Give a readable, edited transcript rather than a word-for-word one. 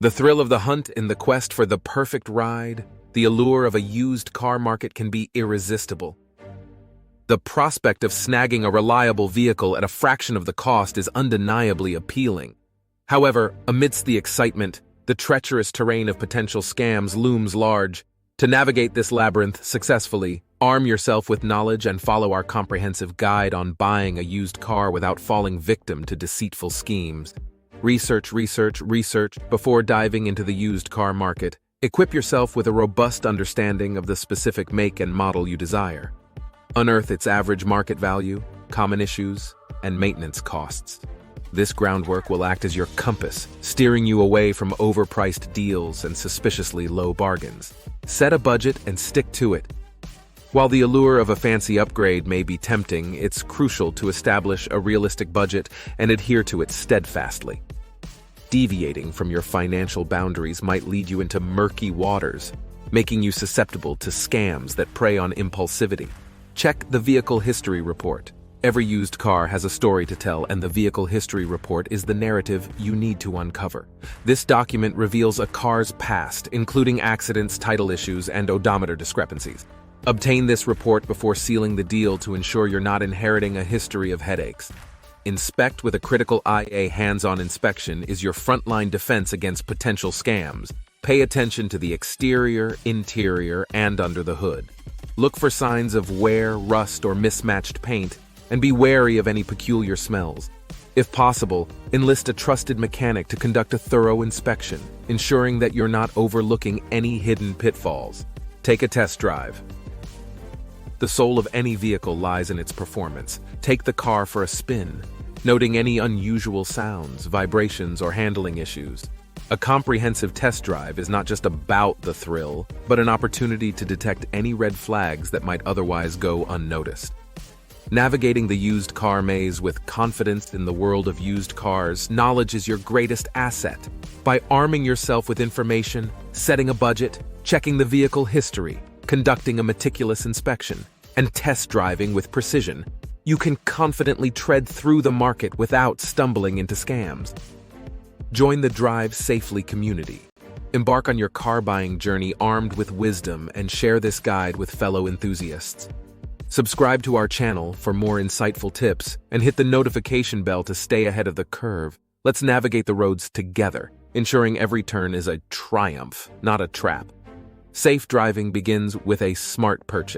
The thrill of the hunt in the quest for the perfect ride, the allure of a used car market can be irresistible. The prospect of snagging a reliable vehicle at a fraction of the cost is undeniably appealing. However, amidst the excitement, the treacherous terrain of potential scams looms large. To navigate this labyrinth successfully, arm yourself with knowledge and follow our comprehensive guide on buying a used car without falling victim to deceitful schemes. Research before diving into the used car market. Equip yourself with a robust understanding of the specific make and model you desire. Unearth its average market value, common issues, and maintenance costs. This groundwork will act as your compass, steering you away from overpriced deals and suspiciously low bargains. Set a budget and stick to it. While the allure of a fancy upgrade may be tempting, it's crucial to establish a realistic budget and adhere to it steadfastly. Deviating from your financial boundaries might lead you into murky waters, making you susceptible to scams that prey on impulsivity. Check the Vehicle History Report. Every used car has a story to tell, and the Vehicle History Report is the narrative you need to uncover. This document reveals a car's past, including accidents, title issues, and odometer discrepancies. Obtain this report before sealing the deal to ensure you're not inheriting a history of headaches. Inspect with a critical eye. A hands-on inspection is your frontline defense against potential scams. Pay attention to the exterior, interior, and under the hood. Look for signs of wear, rust, or mismatched paint, and be wary of any peculiar smells. If possible, enlist a trusted mechanic to conduct a thorough inspection, ensuring that you're not overlooking any hidden pitfalls. Take a test drive. The soul of any vehicle lies in its performance. Take the car for a spin, noting any unusual sounds, vibrations, or handling issues. A comprehensive test drive is not just about the thrill, but an opportunity to detect any red flags that might otherwise go unnoticed. Navigating the used car maze with confidence in the world of used cars, knowledge is your greatest asset. By arming yourself with information, setting a budget, checking the vehicle history, conducting a meticulous inspection, and test driving with precision, you can confidently tread through the market without stumbling into scams. Join the Drive Safely community. Embark on your car buying journey armed with wisdom and share this guide with fellow enthusiasts. Subscribe to our channel for more insightful tips and hit the notification bell to stay ahead of the curve. Let's navigate the roads together, ensuring every turn is a triumph, not a trap. Safe driving begins with a smart purchase.